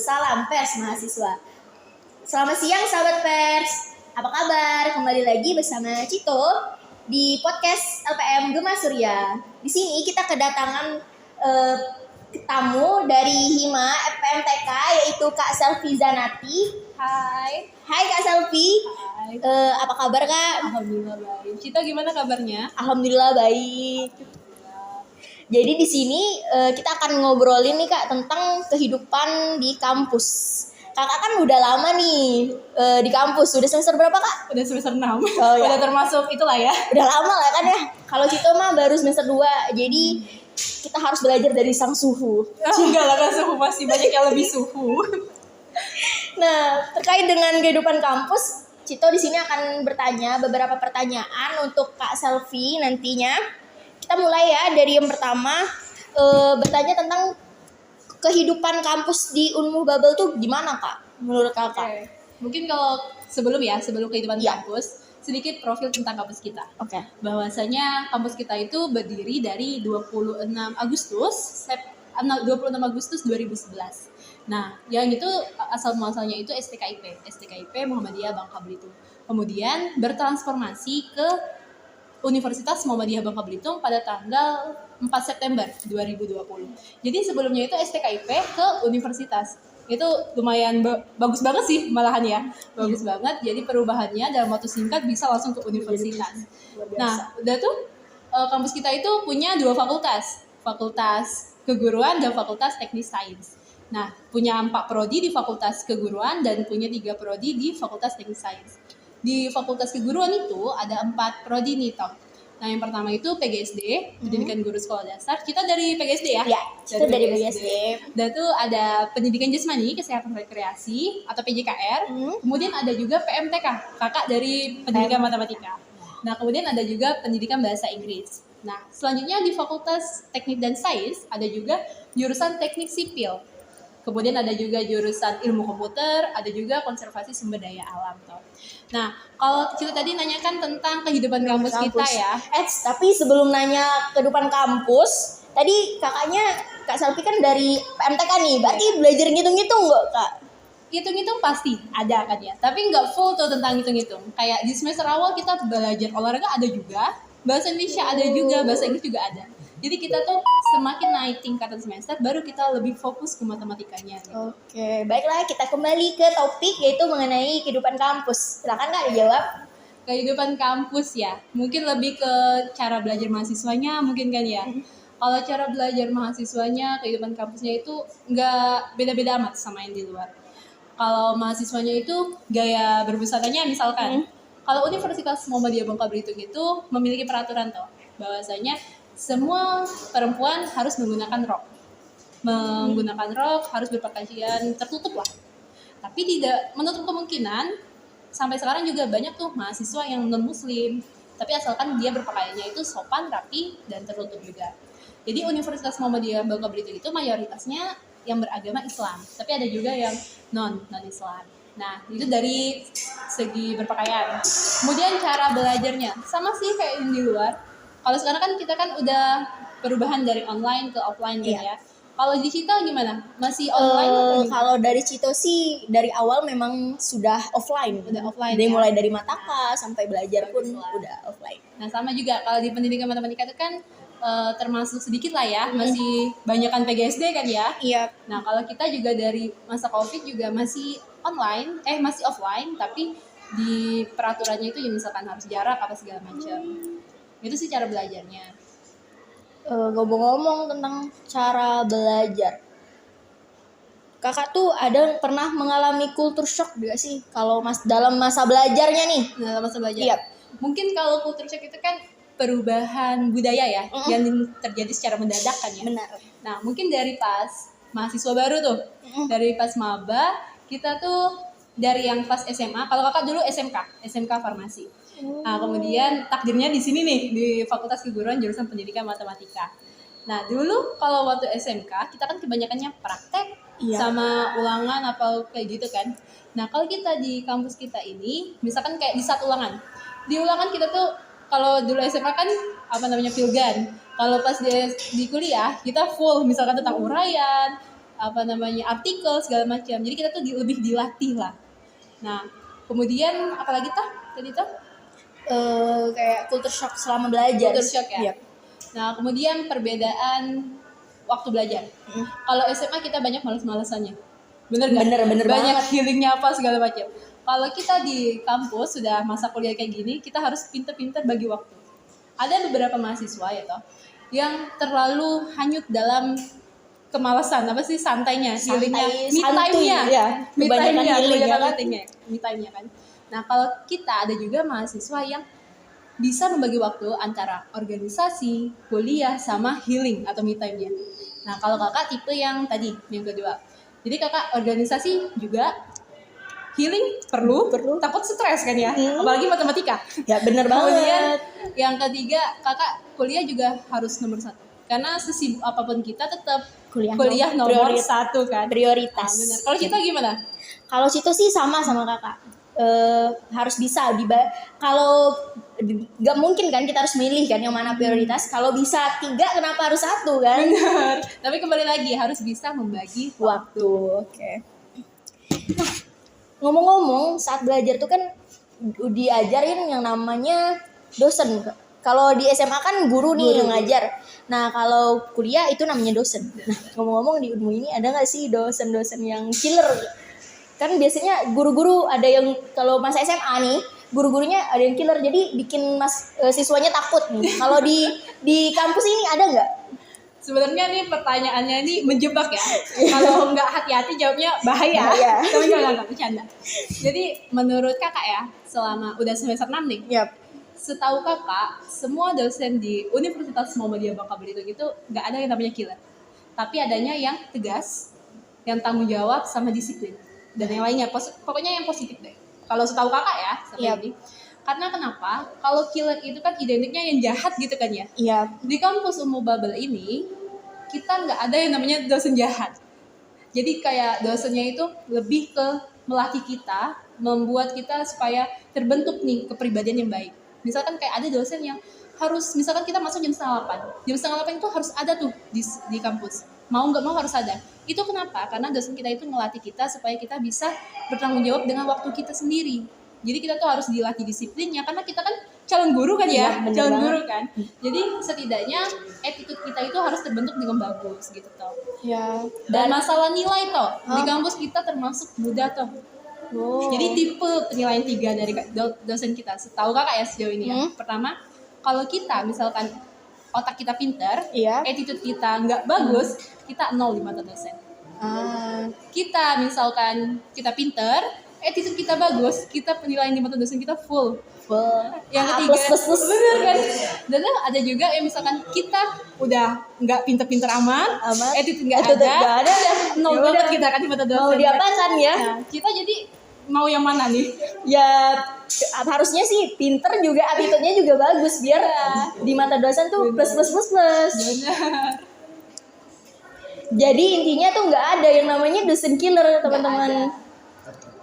salam pers mahasiswa. Selamat siang sahabat pers, apa kabar? Kembali lagi bersama Cito di podcast LPM Gema Surya. Di sini kita kedatangan tamu dari Hima FPMTK yaitu Kak Selvi Zanati. Hai Kak Selvi. Hai. Apa kabar Kak? Alhamdulillah baik. Cita gimana kabarnya? Alhamdulillah baik. Jadi di sini kita akan ngobrolin nih Kak tentang kehidupan di kampus. Kakak kan udah lama nih di kampus. Udah semester berapa Kak? Udah semester 6. Oh, ya. Udah termasuk itulah ya. Udah lama lah kan ya. Kalau Cito mah baru semester 2. Jadi kita harus belajar dari sang suhu. Enggak lah kan suhu masih banyak yang lebih suhu. Nah, terkait dengan kehidupan kampus, Cito di sini akan bertanya beberapa pertanyaan untuk Kak Selvi nantinya. Kita mulai ya dari yang pertama, bertanya tentang kehidupan kampus di Unmu Babel tuh gimana Kak? Menurut Kakak? Okay. Mungkin kalau sebelum kehidupan kampus, sedikit profil tentang kampus kita. Oke. Bahwasanya kampus kita itu berdiri dari 26 Agustus 2011. Nah, yang itu asal muasalnya itu STKIP Muhammadiyah Bangka Belitung. Kemudian bertransformasi ke Universitas Muhammadiyah Bangka Belitung pada tanggal 4 September 2020. Jadi sebelumnya itu STKIP ke universitas. Itu lumayan bagus banget sih malahan ya. Bagus banget. Jadi perubahannya dalam waktu singkat bisa langsung ke universitas. Nah, udah tuh kampus kita itu punya 2 fakultas. Fakultas Keguruan dan Fakultas Teknik Sains. Nah, punya 4 prodi di Fakultas Keguruan dan punya 3 prodi di Fakultas Teknik Sains. Di Fakultas Keguruan itu ada 4 prodi nih, Tom. Nah, yang pertama itu PGSD, Pendidikan Guru Sekolah Dasar. Kita dari PGSD ya? Ya, kita dari PGSD. Dan itu ada Pendidikan Jasmani, Kesehatan Rekreasi atau PJKR. Kemudian ada juga PMTK, kakak dari Pendidikan Matematika. Nah, kemudian ada juga Pendidikan Bahasa Inggris. Nah, selanjutnya di Fakultas Teknik dan Sains ada juga jurusan Teknik Sipil. Kemudian ada juga jurusan ilmu komputer, ada juga konservasi sumber daya alam. Nah, kalau kita tadi nanyakan tentang kehidupan kampus kita ya. Tapi sebelum nanya kehidupan kampus, tadi kakaknya Kak Selvi kan dari PMTK nih, berarti belajar ngitung-ngitung nggak Kak? Hitung-hitung pasti ada kan ya, tapi nggak full tuh tentang hitung-hitung. Kayak di semester awal kita belajar olahraga ada juga, bahasa Indonesia ada juga, bahasa Inggris juga ada. Jadi kita tuh semakin naik tingkatan semester, baru kita lebih fokus ke matematikanya. Gitu. Oke, baiklah kita kembali ke topik yaitu mengenai kehidupan kampus. Silakan Kak dijawab. Kehidupan kampus ya, mungkin lebih ke cara belajar mahasiswanya mungkin kan ya. Kalau cara belajar mahasiswanya, kehidupan kampusnya itu nggak beda-beda amat sama yang di luar. Kalau mahasiswanya itu gaya berbusananya misalkan, kalau Universitas Muhammadiyah Bangka Belitung itu memiliki peraturan tuh, bahwasanya semua perempuan harus menggunakan rok. Menggunakan rok, harus berpakaian tertutup lah. Tapi tidak menutup kemungkinan, sampai sekarang juga banyak tuh mahasiswa yang non-muslim. Tapi asalkan dia berpakaiannya itu sopan, rapi, dan tertutup juga. Jadi Universitas Muhammadiyah Bangka Belitung itu mayoritasnya yang beragama Islam. Tapi ada juga yang non-Islam. Nah, itu dari segi berpakaian. Kemudian cara belajarnya, sama sih kayak yang di luar. Kalau sekarang kan kita kan udah perubahan dari online ke offline gitu ya. Kalau di Cito gimana? Masih online atau gimana? Kalau dari Cito sih dari awal memang sudah offline. Udah offline dari ya? Mulai dari mataka sampai belajar pun udah offline. Nah, sama juga kalau di pendidikan matematika itu kan termasuk sedikit lah ya, masih banyakan PGSD kan ya. Iya. Nah, kalau kita juga dari masa Covid juga masih masih offline, tapi di peraturannya itu ya misalkan harus jarak apa segala macam. Itu sih cara belajarnya. Ngomong-ngomong tentang cara belajar, kakak tuh ada pernah mengalami culture shock gak sih kalau dalam masa belajarnya nih? Dalam masa belajar. Iya. Mungkin kalau culture shock itu kan perubahan budaya ya, yang terjadi secara mendadak kan ya. Benar. Nah, mungkin dari pas mahasiswa baru tuh, dari pas maba, kita tuh dari yang pas SMA, kalau kakak dulu SMK Farmasi. Nah, kemudian takdirnya di sini nih, di Fakultas Keguruan jurusan Pendidikan Matematika. Nah, dulu kalau waktu SMK, kita kan kebanyakannya praktek sama ulangan apa kayak gitu kan. Nah, kalau kita di kampus kita ini, misalkan kayak di saat ulangan. Di ulangan kita tuh, kalau dulu SMA kan, filgan. Kalau pas di kuliah, kita full, misalkan tentang uraian, artikel segala macam. Jadi kita tuh lebih dilatih lah. Nah, kemudian apalagi tadi Kayak culture shock selama belajar. Culture shock ya. Yap. Nah, kemudian perbedaan waktu belajar. Kalau SMA kita banyak males-malesannya. Bener nggak? Bener banyak banget. healingnya apa segala macam. Kalau kita di kampus sudah masa kuliah kayak gini, kita harus pinter-pinter bagi waktu. Ada beberapa mahasiswa ya toh yang terlalu hanyut dalam kemalasan, santainya, healingnya, me time-nya, ya. Kebanyakan healing ya kan. me time-nya kan. Nah, kalau kita ada juga mahasiswa yang bisa membagi waktu antara organisasi, kuliah, sama healing atau me time-nya. Nah, kalau kakak tipe yang tadi, yang kedua. Jadi kakak organisasi juga, healing perlu. Takut stres kan ya, apalagi matematika. Ya bener Kemudian banget. yang ketiga, kakak kuliah juga harus nomor 1. Karena sesibuk apapun kita tetap kuliah nomor 1 kan. Prioritas. Nah, benar. Kalau kita gimana? Kalau situ sih sama kakak. Harus bisa kalau nggak mungkin kan kita harus milih kan yang mana prioritas. Kalau bisa 3 kenapa harus 1 kan? Benar. Tapi kembali lagi harus bisa membagi Waktu. Oke. Nah, ngomong-ngomong saat belajar tuh kan diajarin yang namanya dosen. Kalau di SMA kan guru nih yang ngajar. Nah, kalau kuliah itu namanya dosen. Nah, ngomong-ngomong di Unmu ini ada nggak sih dosen-dosen yang killer? Kan biasanya guru-guru ada yang kalau masa SMA nih, guru-gurunya ada yang killer jadi bikin siswanya takut nih. Kalau di kampus ini ada nggak? Sebenarnya nih pertanyaannya ini menjebak ya. Kalau nggak hati-hati jawabnya bahaya. Tapi nggak bercanda. Jadi menurut kakak ya, selama udah semester 6 nih, Yap. setahu kakak, semua dosen di Universitas Muhammadiyah Bangka Belitung itu nggak ada yang namanya killer. Tapi adanya yang tegas, yang tanggung jawab sama disiplin. Dan yang lainnya, pokoknya yang positif deh. Kalau setahu kakak ya, ini. Karena kenapa? Kalau killer itu kan identiknya yang jahat gitu kan ya. Iya. Di kampus Unmu Babel ini, kita nggak ada yang namanya dosen jahat. Jadi kayak dosennya itu lebih ke melatih kita, membuat kita supaya terbentuk nih kepribadian yang baik. Misalkan kayak ada dosen yang harus, misalkan kita masuk jam 7:30. Jam 7:30 itu harus ada tuh di kampus. Mau nggak mau harus ada. Itu kenapa? Karena dosen kita itu melatih kita supaya kita bisa bertanggung jawab dengan waktu kita sendiri. Jadi kita tuh harus dilatih disiplinnya karena kita kan calon guru kan ya, calon guru kan. Jadi setidaknya attitude kita itu harus terbentuk dengan bagus gitu toh. Ya. Dan masalah nilai toh, di kampus kita termasuk mudah toh. Jadi tipe penilaian 3 dari dosen kita. Setahu kakak ya sejauh ini ya. Pertama, kalau kita misalkan otak kita pintar, attitude kita nggak bagus, kita 0 di mata dosen. Kita misalkan kita pintar, attitude kita bagus, kita penilaian di mata dosen kita full. Yang ketiga, bener kan? Dan ada juga yang misalkan kita udah nggak pinter-pinter amat, attitude nggak ada, 0 banget kita kan di mata dosen. Mau diapakan ya? Nah, kita jadi mau yang mana nih? Ya harusnya sih pinter juga, attitude-nya juga bagus biar di mata dosen tuh plus. Benar. Jadi intinya tuh nggak ada yang namanya dosen killer teman-teman.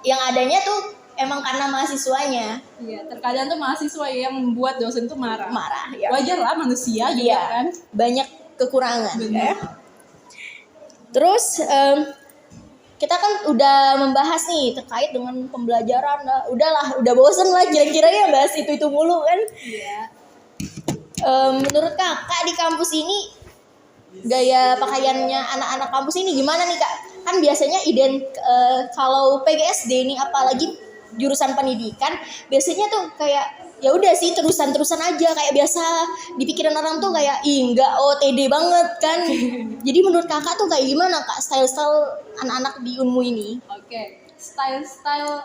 Yang adanya tuh emang karena mahasiswanya. Iya, terkadang tuh mahasiswa yang membuat dosen tuh marah. Ya. Wajar lah manusia juga kan. Banyak kekurangan. Benar. Terus kita kan udah membahas nih terkait dengan pembelajaran. Udah bosen lah kira-kira ya bahas itu mulu kan. Iya. Menurut kakak di kampus ini gaya pakaiannya anak-anak kampus ini gimana nih kak? Kan biasanya kalau PGSD nih apalagi jurusan pendidikan biasanya tuh kayak ya udah sih terusan aja kayak biasa di pikiran orang tuh kayak enggak OTD banget kan. Jadi menurut kakak tuh kayak gimana kak style anak-anak di Unmu ini? Oke, style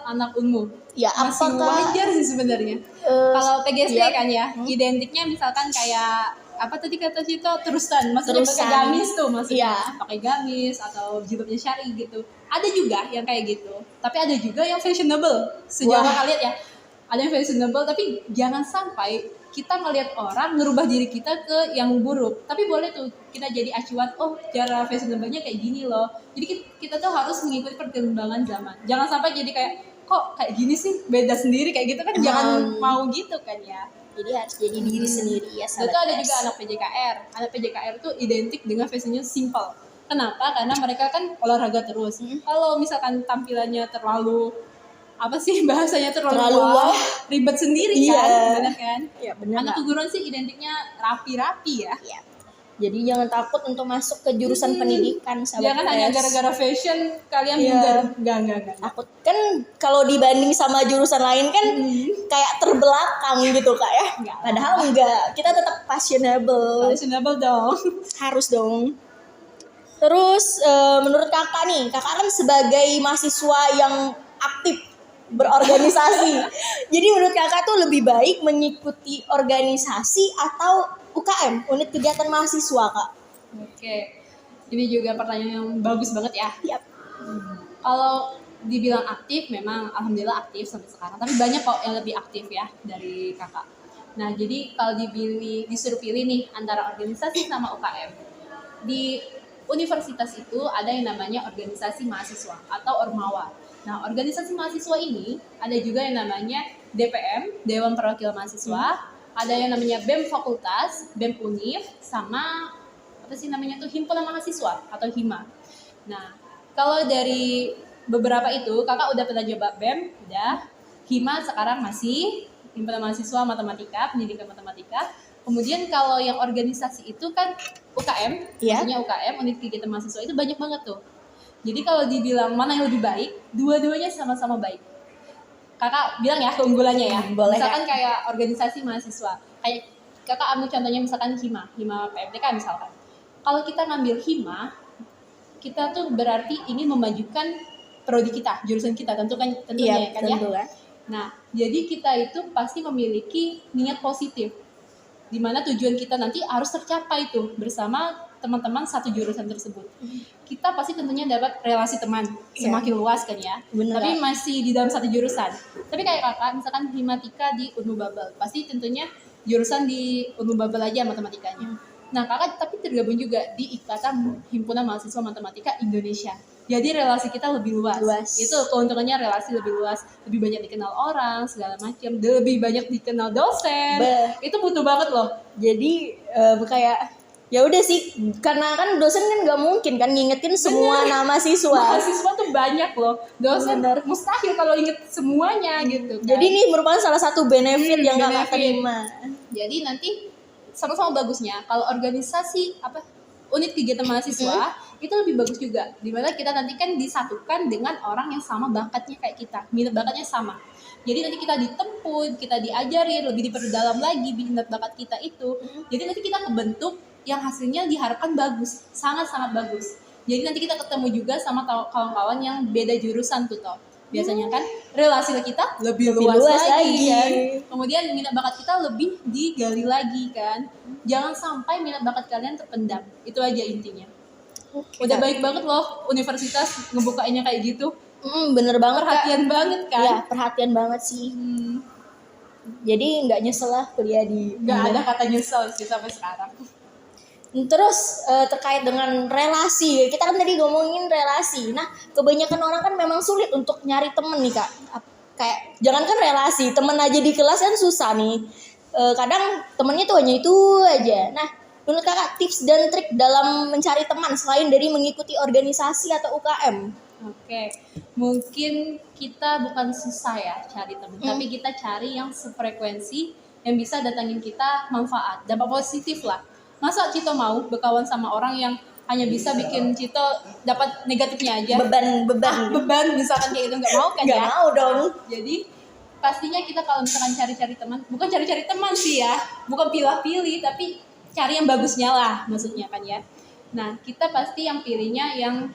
anak Unmu. Ya masih wajar sih sebenarnya. Kalau PGSD kan ya, identiknya misalkan kayak apa tadi kata Cito terusan, maksudnya pakai gamis tuh maksudnya, pakai gamis atau jilbabnya syari gitu. Ada juga yang kayak gitu, tapi ada juga yang fashionable. Sejauh kakak lihat ya, ada yang fashionable, tapi jangan sampai kita ngelihat orang ngerubah diri kita ke yang buruk. Tapi boleh tuh kita jadi acuan, oh cara fashionable-nya kayak gini loh. Jadi kita tuh harus mengikuti perkembangan zaman. Jangan sampai jadi kayak kok kayak gini sih, beda sendiri kayak gitu kan. Jangan mau gitu kan ya. Jadi harus jadi diri sendiri ya. Itu ada juga anak PJKR. Anak PJKR tuh identik dengan fashionnya simple. Kenapa? Karena mereka kan olahraga terus. Kalau misalkan tampilannya terlalu apa sih bahasanya terlalu Wah. ribet sendiri Iya. kan, benar kan? Iya, benar, Anak Kak. keguruan sih identiknya rapi-rapi ya. Iya. Jadi jangan takut untuk masuk ke jurusan pendidikan, sahabat Jangan hanya UTS. gara-gara fashion kalian Iya. minder. Enggak. Takut kan kalau dibanding sama jurusan lain kan kayak terbelakang gitu Kak ya. Enggak. Padahal enggak, kita tetap fashionable. Fashionable dong. Harus dong. Terus menurut kakak nih, kakak kan sebagai mahasiswa yang aktif berorganisasi. Jadi menurut kakak tuh lebih baik mengikuti organisasi atau UKM, unit kegiatan mahasiswa Kak? Oke. Ini juga pertanyaan yang bagus banget ya. Yap. Kalau dibilang aktif, memang alhamdulillah aktif sampai sekarang. Tapi banyak kok yang lebih aktif ya dari kakak. Nah, jadi kalau disuruh pilih nih antara organisasi sama UKM. Di universitas itu ada yang namanya organisasi mahasiswa atau Ormawa. Nah, organisasi mahasiswa ini ada juga yang namanya DPM, Dewan Perwakilan Mahasiswa, ada yang namanya BEM Fakultas, BEM Univ, sama apa sih namanya tuh Himpunan Mahasiswa atau HIMA. Nah, kalau dari beberapa itu, kakak udah pernah coba BEM, udah. HIMA sekarang masih Himpunan Mahasiswa Matematika, Pendidikan Matematika. Kemudian kalau yang organisasi itu kan UKM, Iya. maksudnya UKM, unit kegiatan mahasiswa itu banyak banget tuh. Jadi kalau dibilang mana yang lebih baik, dua-duanya sama-sama baik. Kakak bilang ya keunggulannya ya. Boleh, Misalkan kayak organisasi mahasiswa, kayak kakak ambil contohnya misalkan HIMA PMTK misalkan. Kalau kita ngambil HIMA, kita tuh berarti ingin memajukan prodi kita, jurusan kita tentunya Iya, kan tentu ya. kan. Nah, jadi kita itu pasti memiliki niat positif, di mana tujuan kita nanti harus tercapai tuh bersama teman-teman satu jurusan tersebut. Kita pasti tentunya dapat relasi teman semakin luas kan ya. Bener, Tapi Kak. masih di dalam satu jurusan. Tapi kayak kakak misalkan Himatika di Unmu Babel, pasti tentunya jurusan di Unmu Babel aja matematikanya. Nah, kakak tapi tergabung juga di Ikatan Himpunan Mahasiswa Matematika Indonesia. Jadi relasi kita lebih luas. Itu keuntungannya relasi lebih luas, lebih banyak dikenal orang, segala macam, lebih banyak dikenal dosen. Itu butuh banget loh. Jadi kayak ya udah sih, karena kan dosen kan nggak mungkin kan ngingetin semua nama siswa. Mahasiswa tuh banyak loh. Dosen mustahil kalau inget semuanya gitu kan. Jadi ini merupakan salah satu benefit yang kakak benefit. terima. Jadi nanti sama-sama bagusnya kalau organisasi unit kegiatan mahasiswa itu lebih bagus juga, dimana kita nanti kan disatukan dengan orang yang sama bakatnya kayak kita, minat bakatnya sama. Jadi nanti kita ditempun, kita diajarin, lebih diperdalam lagi minat bakat kita itu. Jadi nanti kita kebentuk yang hasilnya diharapkan bagus, sangat-sangat bagus. Jadi nanti kita ketemu juga sama kawan-kawan yang beda jurusan tuh toh. Biasanya kan relasi kita lebih luas lagi kan. Kemudian minat bakat kita lebih digali lagi kan. Jangan sampai minat bakat kalian terpendam. Itu aja intinya. Udah baik banget loh universitas ngebukainnya kayak gitu. Bener banget Perhatian banget kan. Ya, perhatian banget sih. Jadi nggak nyesel lah kuliah di. Nggak ada kata nyesel sih sampai sekarang. Terus terkait dengan relasi, kita kan tadi ngomongin relasi. Nah, kebanyakan orang kan memang sulit untuk nyari temen nih Kak. Kayak jangankan relasi, temen aja di kelas kan susah nih. Kadang temennya tuh hanya itu aja. Nah, menurut kakak tips dan trik dalam mencari teman selain dari mengikuti organisasi atau UKM? Oke, mungkin kita bukan susah ya cari teman, tapi kita cari yang sefrekuensi, yang bisa datangin kita manfaat, dampak positif lah. Masa Cito mau berkawan sama orang yang hanya bisa bikin Cito dapat negatifnya aja? Beban misalkan kayak gitu, nggak mau kan ya? Nggak mau dong. Jadi pastinya kita kalau misalkan cari-cari teman, bukan cari-cari teman sih ya, bukan pilih-pilih, tapi cari yang bagusnya lah maksudnya kan ya. Nah, kita pasti yang pilihnya yang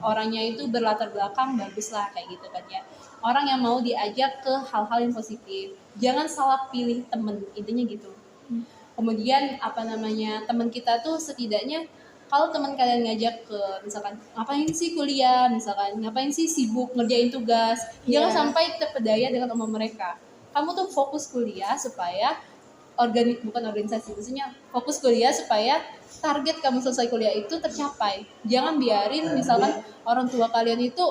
orangnya itu berlatar belakang bagus lah kayak gitu kan ya. Orang yang mau diajak ke hal-hal yang positif. Jangan salah pilih temen, intinya gitu. Kemudian teman kita tuh setidaknya kalau teman kalian ngajak ke misalkan ngapain sih kuliah, misalkan ngapain sih sibuk ngerjain tugas, jangan sampai terpedaya dengan omong mereka. Kamu tuh fokus kuliah supaya bukan organisasi, maksudnya fokus kuliah supaya target kamu selesai kuliah itu tercapai. Jangan biarin misalkan orang tua kalian itu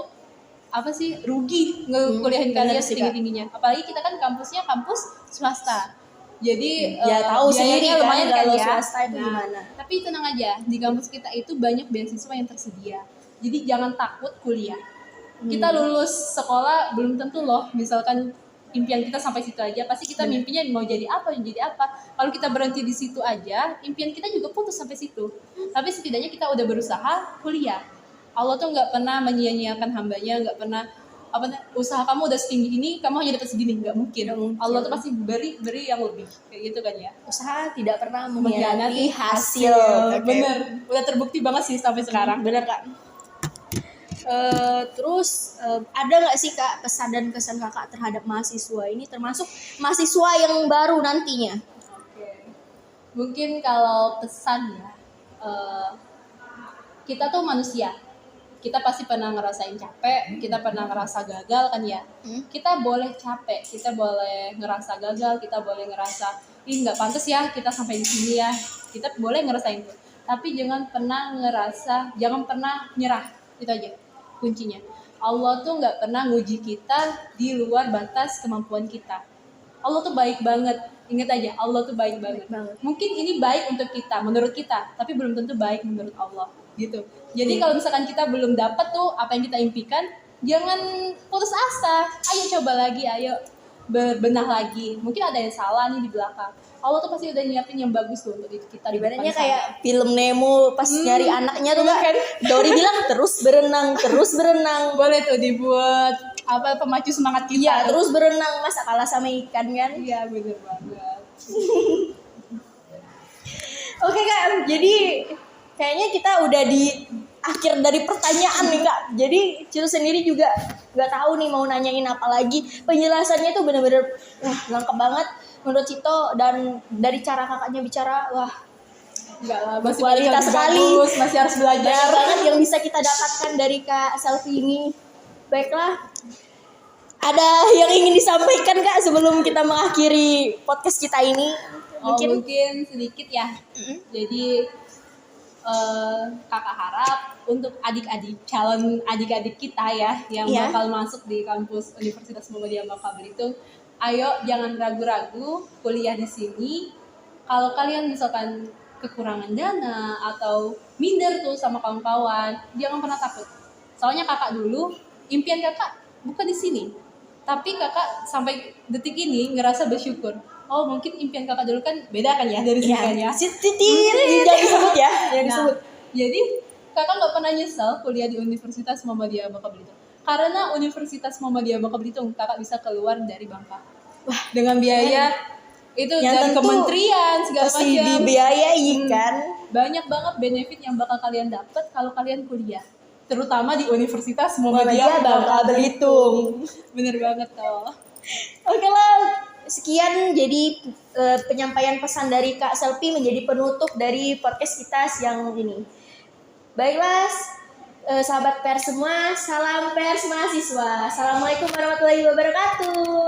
rugi ngekuliahin kalian setinggi-tingginya. Apalagi kita kan kampusnya kampus swasta. Jadi Ya tahu biayanya sendiri kan lumayan kan kalau ya. swasta itu Nah, gimana. tapi tenang aja, di kampus kita itu banyak beasiswa yang tersedia. Jadi jangan takut kuliah. Kita lulus sekolah belum tentu loh, misalkan impian kita sampai situ aja, pasti kita mimpinya mau jadi apa, jadi apa. Kalau kita berhenti di situ aja, impian kita juga putus sampai situ. Tapi setidaknya kita udah berusaha kuliah. Allah tuh nggak pernah menyia-nyiakan hambanya, nggak pernah usaha kamu udah setinggi ini, kamu hanya dapat segini, nggak mungkin. Nggak mungkin. Allah tuh pasti beri yang lebih, kayak gitu kan ya. Usaha tidak pernah Mengkhianati mengkhianati hasil. Oke. Bener, udah terbukti banget sih sampai sekarang. Bener Kak. Terus ada nggak sih Kak pesan dan kesan Kakak terhadap mahasiswa ini, termasuk mahasiswa yang baru nantinya? Oke. Mungkin kalau pesan ya, kita tuh manusia. Kita pasti pernah ngerasain capek, kita pernah ngerasa gagal kan ya. Kita boleh capek, kita boleh ngerasa gagal, kita boleh ngerasa ih nggak pantas ya kita sampai di sini ya. Kita boleh ngerasain itu. Tapi jangan pernah nyerah. Itu aja kuncinya. Allah tuh nggak pernah nguji kita di luar batas kemampuan kita. Allah tuh baik banget. Ingat aja, Allah tuh baik banget. Mungkin ini baik untuk kita, menurut kita, tapi belum tentu baik menurut Allah. Gitu. Jadi kalau misalkan kita belum dapat tuh apa yang kita impikan, jangan putus asa. Ayo coba lagi, ayo berbenah lagi. Mungkin ada yang salah nih di belakang. Allah tuh pasti udah nyiapin yang bagus tuh untuk kita di depan Ibaratnya sana. kayak film Nemo pas nyari anaknya tuh Kak. Dory bilang terus berenang. Boleh tuh dibuat pemacu semangat kita. Iya, terus berenang, masa kalah sama ikan kan? Iya, bener banget. Oke Kak, jadi kayaknya kita udah di akhir dari pertanyaan nih Kak. Jadi Cito sendiri juga nggak tahu nih mau nanyain apa lagi. Penjelasannya tuh bener-bener lengkap banget menurut Cito, dan dari cara kakaknya bicara, wah Enggak lah, masih kualitas banyak sekali. lebih bagus, masih harus belajar. banyak banget yang bisa kita dapatkan dari Kak Selfie ini. Baiklah, ada yang ingin disampaikan Kak sebelum kita mengakhiri podcast kita ini? Mungkin sedikit ya. Jadi kakak harap untuk calon adik-adik kita ya yang Iya. bakal masuk di kampus Universitas Muhammadiyah Bangka Belitung, ayo jangan ragu-ragu kuliah di sini. Kalau kalian misalkan kekurangan dana atau minder tuh sama kawan-kawan, jangan pernah takut. Soalnya kakak dulu impian kakak bukan di sini, tapi kakak sampai detik ini ngerasa bersyukur. Oh mungkin impian kakak dulu kan beda kan ya dari sini kan ya. Jangan disebut ya, jangan Nah, disebut. jadi kakak nggak pernah nyesel kuliah di Universitas Muhammadiyah Bangka Belitung. Karena Universitas Muhammadiyah Bangka Belitung kakak bisa keluar dari Bangka. Wah, dengan biaya itu Yang dari tentu kementerian segala pasti macam. dibiayai kan. Banyak banget benefit yang bakal kalian dapat kalau kalian kuliah. Terutama di Universitas Muhammadiyah Muhammadiyah Bangka Belitung. Bener banget toh. Oke lah, sekian jadi penyampaian pesan dari Kak Selfie menjadi penutup dari podcast kita siang ini. Baiklah, sahabat pers semua, salam pers mahasiswa. Assalamualaikum warahmatullahi wabarakatuh.